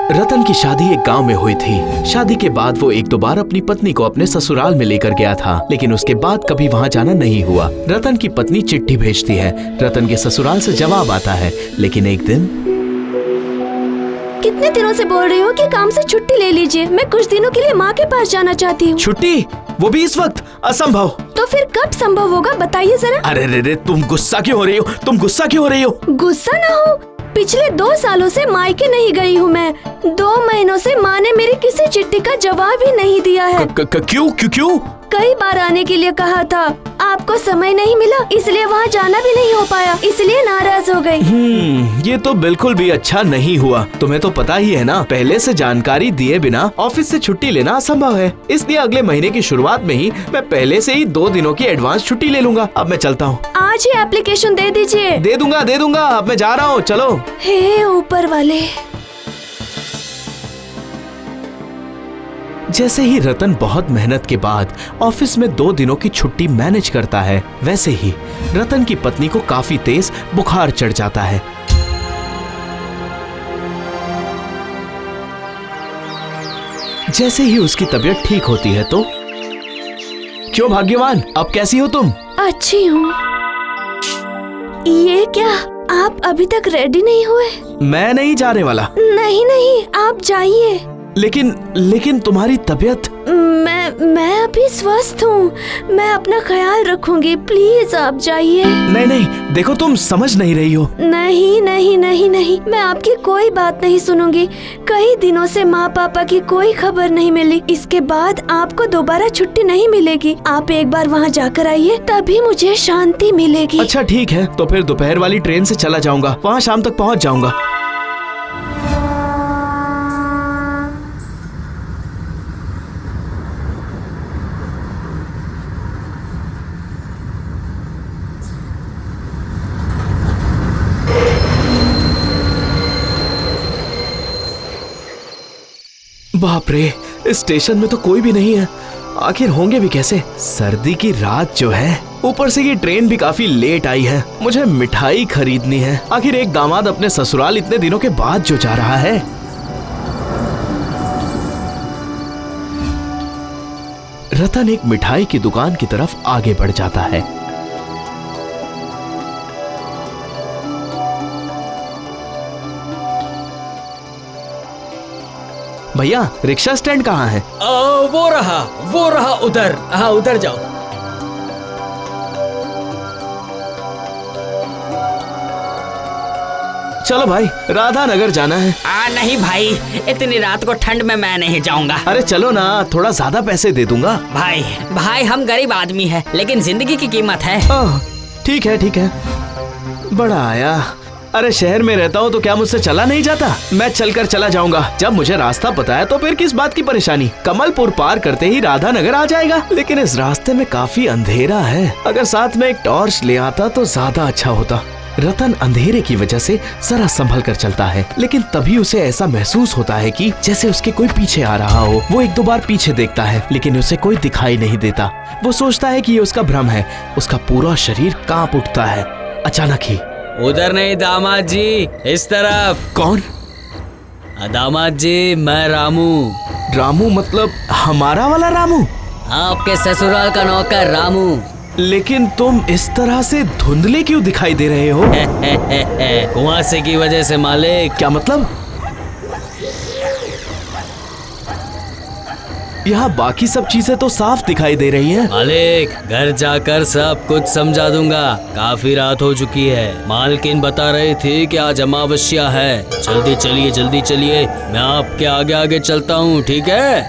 रतन की शादी एक गांव में हुई थी। शादी के बाद वो एक दो बार अपनी पत्नी को अपने ससुराल में लेकर गया था, लेकिन उसके बाद कभी वहां जाना नहीं हुआ। रतन की पत्नी चिट्ठी भेजती है, रतन के ससुराल से जवाब आता है, लेकिन एक दिन। कितने दिनों से बोल रही हूँ कि काम से छुट्टी ले लीजिए, मैं कुछ दिनों के लिए माँ के पास जाना चाहती हूँ। छुट्टी? वो भी इस वक्त? असंभव। तो फिर कब संभव होगा, बताइए जरा। अरे रे रे, तुम गुस्सा क्यों हो रही हो? तुम गुस्सा क्यों हो रही हो? गुस्सा ना हो, पिछले 2 सालों से मायके नहीं गई हूँ मैं। 2 महीनों से माँ ने मेरी किसी चिट्ठी का जवाब ही नहीं दिया है। क्यों क्यों क्यों? कई बार आने के लिए कहा था, आपको समय नहीं मिला, इसलिए वहाँ जाना भी नहीं हो पाया, इसलिए नाराज हो गई। ये तो बिल्कुल भी अच्छा नहीं हुआ। तुम्हें तो पता ही है ना, पहले से जानकारी दिए बिना ऑफिस से छुट्टी लेना असंभव है। इसलिए अगले महीने की शुरुआत में ही मैं पहले से ही 2 दिनों की एडवांस छुट्टी ले लूंगा। अब मैं चलता हूँ। आज ही एप्लीकेशन दे दीजिए। दे दूंगा, अब मैं जा रहा हूँ, चलो। हे ऊपर वाले। जैसे ही रतन बहुत मेहनत के बाद ऑफिस में 2 दिनों की छुट्टी मैनेज करता है, वैसे ही रतन की पत्नी को काफी तेज बुखार चढ़ जाता है। जैसे ही उसकी तबीयत ठीक होती है तो, क्यों भाग्यवान, अब कैसी हो तुम? अच्छी हूँ। ये क्या, आप अभी तक रेडी नहीं हुए? मैं नहीं जाने वाला। नहीं, आप जाइए। लेकिन तुम्हारी तबीयत? मैं अभी स्वस्थ हूँ, मैं अपना ख्याल रखूंगी, प्लीज आप जाइए। नहीं, देखो तुम समझ नहीं रही हो। नहीं, मैं आपकी कोई बात नहीं सुनूंगी। कई दिनों से माँ पापा की कोई खबर नहीं मिली, इसके बाद आपको दोबारा छुट्टी नहीं मिलेगी। आप एक बार वहाँ जाकर आइए, तभी मुझे शांति मिलेगी। अच्छा ठीक है, तो फिर दोपहर वाली ट्रेन से चला जाऊंगा, वहाँ शाम तक पहुँच जाऊंगा। बाप रे, इस स्टेशन में तो कोई भी नहीं है। आखिर होंगे भी कैसे? सर्दी की रात जो है, ऊपर से ये ट्रेन भी काफी लेट आई है। मुझे मिठाई खरीदनी है। आखिर एक दामाद अपने ससुराल इतने दिनों के बाद जो जा रहा है। रतन एक मिठाई की दुकान की तरफ आगे बढ़ जाता है। भैया, रिक्शा स्टैंड कहाँ है? वो रहा उधर। हाँ, उधर जाओ। चलो भाई, राधा नगर जाना है। नहीं भाई, इतनी रात को ठंड में मैं नहीं जाऊंगा। अरे चलो ना, थोड़ा ज्यादा पैसे दे दूंगा। भाई हम गरीब आदमी है, लेकिन जिंदगी की कीमत है। ठीक है। बड़ा आया। अरे शहर में रहता हूँ तो क्या मुझसे चला नहीं जाता? मैं चलकर चला जाऊंगा। जब मुझे रास्ता पता है तो फिर किस बात की परेशानी। कमलपुर पार करते ही राधा नगर आ जाएगा। लेकिन इस रास्ते में काफी अंधेरा है, अगर साथ में एक टॉर्च ले आता तो ज्यादा अच्छा होता। रतन अंधेरे की वजह से जरा संभल कर चलता है, लेकिन तभी उसे ऐसा महसूस होता है कि जैसे उसके कोई पीछे आ रहा हो। वो 1-2 बार पीछे देखता है, लेकिन उसे कोई दिखाई नहीं देता। वो सोचता है कि ये उसका भ्रम है। उसका पूरा शरीर कांप उठता है। अचानक ही, उधर नहीं दामाद जी, इस तरफ। कौन? दामाद जी, मैं रामू। रामू मतलब हमारा वाला रामू? आपके ससुराल का नौकर रामू। लेकिन तुम इस तरह से धुंधले क्यों दिखाई दे रहे हो? कुआंसे की वजह से मालिक। क्या मतलब? यहाँ बाकी सब चीजें तो साफ दिखाई दे रही हैं। मालिक, घर जाकर सब कुछ समझा दूंगा। काफी रात हो चुकी है। मालकिन बता रही थी कि आज अमावस्या है। जल्दी चलिए, मैं आपके आगे आगे चलता हूँ, ठीक है?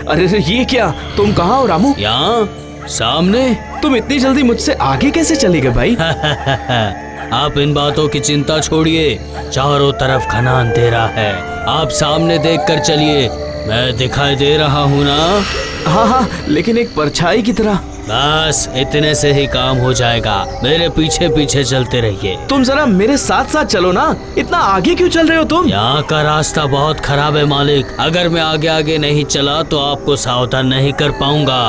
अरे ये क्या, तुम कहाँ हो रामू? यहाँ सामने। तुम इतनी जल्दी मुझसे आगे कैसे चले गए भाई? आप इन बातों की चिंता छोड़िए, चारों तरफ घना अंधेरा है। आप सामने देख कर चलिए, मैं दिखाई दे रहा हूँ ना? हाँ, लेकिन एक परछाई की तरह। बस इतने से ही काम हो जाएगा। मेरे पीछे पीछे चलते रहिए। तुम जरा मेरे साथ साथ चलो ना, इतना आगे क्यों चल रहे हो तुम? यहाँ का रास्ता बहुत खराब है मालिक। अगर मैं आगे आगे नहीं चला तो आपको सावधान नहीं कर पाऊंगा।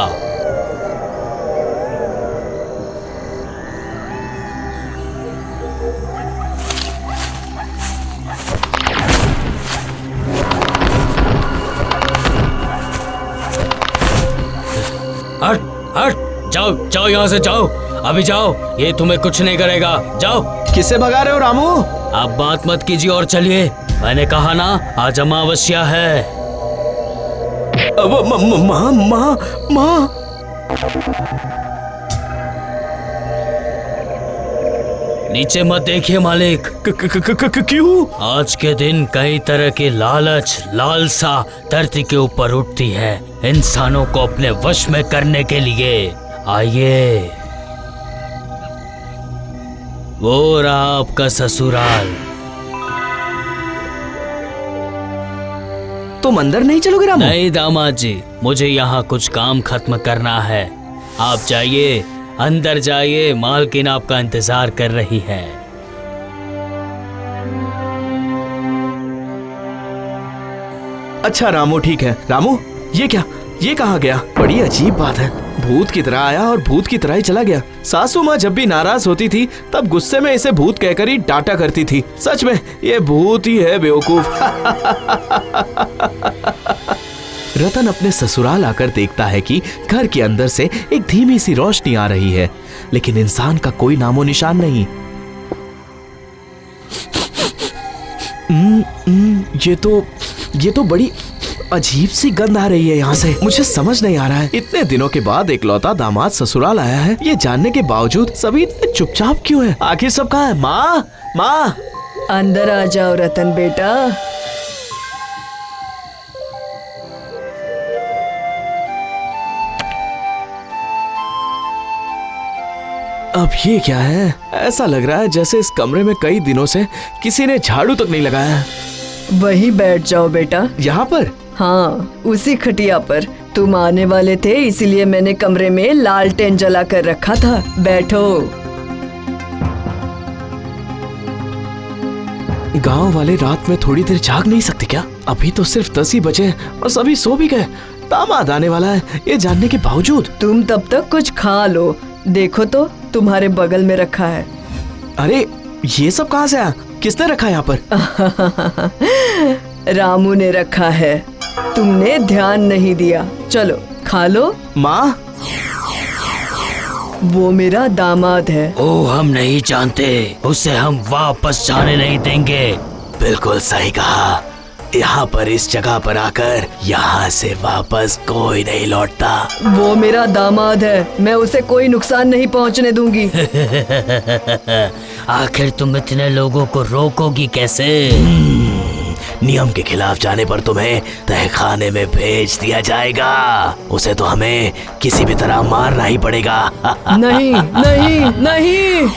जाओ यहाँ से, जाओ अभी जाओ, ये तुम्हें कुछ नहीं करेगा, जाओ। किसे भगा रहे हो रामू? अब बात मत कीजिए और चलिए, मैंने कहा ना आज अमावस्या है। अब माँ माँ माँ, नीचे मत देखिए मालिक। क्यों? आज के दिन कई तरह की लालच, लालसा धरती के ऊपर उठती है इंसानों को अपने वश में करने के लिए। आइए, वो रहा आपका ससुराल। तुम अंदर नहीं चलोगे रामू? नहीं दामाद जी, मुझे यहाँ कुछ काम खत्म करना है। आप जाइए, अंदर जाइए, मालकिन आपका इंतजार कर रही है। अच्छा रामू, ठीक है। रामू, ये क्या, ये कहाँ गया? बड़ी अजीब बात है, भूत की तरह आया और भूत की तरह ही चला गया। सासू माँ जब भी नाराज होती थी तब गुस्से में इसे भूत कहकर ही डांटा करती थी। सच में ये भूत ही है, बेवकूफ। रतन अपने ससुराल आकर देखता है कि घर के अंदर से एक धीमी सी रोशनी आ रही है, लेकिन इंसान का कोई नामो निशान नहीं। ये तो बड़ी अजीब सी गंध आ रही है यहाँ से। मुझे समझ नहीं आ रहा है, इतने दिनों के बाद इकलौता दामाद ससुराल आया है, ये जानने के बावजूद सभी इतने चुपचाप क्यों है? आखिर सब कहाँ है? माँ, माँ, अंदर आ जाओ रतन बेटा। अब ये क्या है? ऐसा लग रहा है जैसे इस कमरे में कई दिनों से किसी ने झाड़ू तक नहीं लगाया है। वहीं बैठ जाओ बेटा। यहाँ पर? हाँ, उसी खटिया पर। तुम आने वाले थे इसीलिए मैंने कमरे में लालटेन जला कर रखा था। बैठो। गांव वाले रात में थोड़ी देर जाग नहीं सकते क्या? अभी तो सिर्फ 10 ही बजे और सभी सो भी गए। दामाद आने वाला है ये जानने के बावजूद। तुम तब तक कुछ खा लो। देखो तो तुम्हारे बगल में रखा है। अरे ये सब कहाँ से आया? किसने रखा यहाँ पर? रामू ने रखा है, तुमने ध्यान नहीं दिया। चलो खा लो। माँ, वो मेरा दामाद है। ओ, हम नहीं जानते, उसे हम वापस जाने नहीं देंगे। बिल्कुल सही कहा। यहाँ पर इस जगह पर आकर यहाँ से वापस कोई नहीं लौटता। वो मेरा दामाद है, मैं उसे कोई नुकसान नहीं पहुँचने दूंगी। आखिर तुम इतने लोगों को रोकोगी कैसे? नियम के खिलाफ जाने पर तुम्हें तहखाने में भेज दिया जाएगा। उसे तो हमें किसी भी तरह मारना ही पड़ेगा। नहीं नहीं नहीं।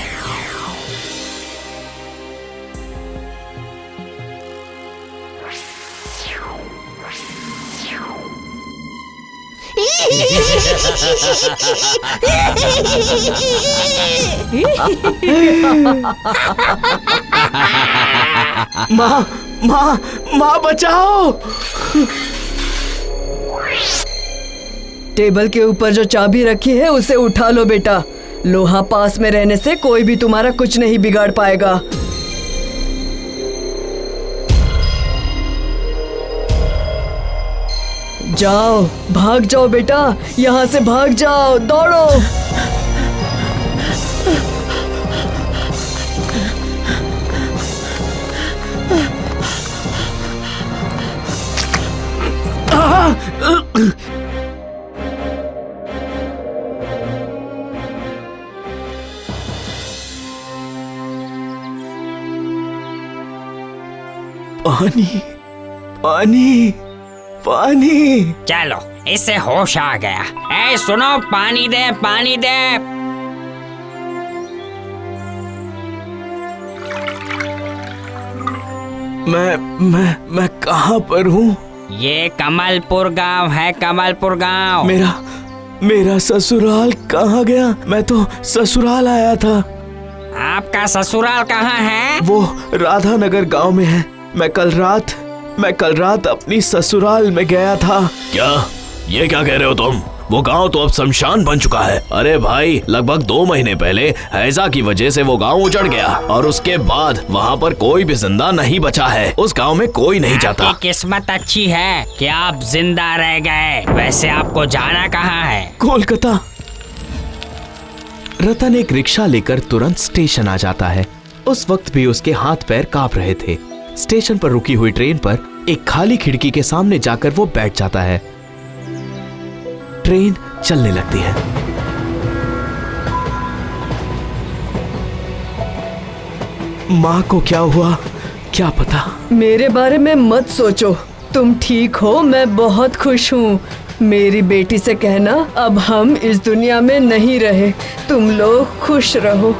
माँ, माँ, माँ बचाओ। टेबल के ऊपर जो चाबी रखी है उसे उठा लो बेटा। लोहा पास में रहने से कोई भी तुम्हारा कुछ नहीं बिगाड़ पाएगा। जाओ, भाग जाओ बेटा, यहाँ से भाग जाओ, दौड़ो। पानी, पानी, पानी। चलो, इससे होश आ गया। ए सुनो, पानी दे, पानी दे। मैं कहाँ पर हूँ? ये कमलपुर गांव है, कमलपुर गांव। मेरा ससुराल कहाँ गया? मैं तो ससुराल आया था। आपका ससुराल कहाँ है? वो राधानगर गांव में है। मैं कल रात अपनी ससुराल में गया था। क्या? ये क्या कह रहे हो तुम? वो गांव तो अब शमशान बन चुका है। अरे भाई, लगभग 2 महीने पहले हैजा की वजह से वो गांव उजड़ गया और उसके बाद वहाँ पर कोई भी जिंदा नहीं बचा है। उस गांव में कोई नहीं जाता। आपकी किस्मत अच्छी है कि आप जिंदा रह गए। वैसे आपको जाना कहाँ है? कोलकाता। रतन एक रिक्शा लेकर तुरंत स्टेशन आ जाता है। उस वक्त भी उसके हाथ पैर कांप रहे थे। स्टेशन पर रुकी हुई ट्रेन पर एक खाली खिड़की के सामने जाकर वो बैठ जाता है। ट्रेन चलने लगती है। माँ को क्या हुआ क्या पता। मेरे बारे में मत सोचो, तुम ठीक हो, मैं बहुत खुश हूँ। मेरी बेटी से कहना अब हम इस दुनिया में नहीं रहे। तुम लोग खुश रहो।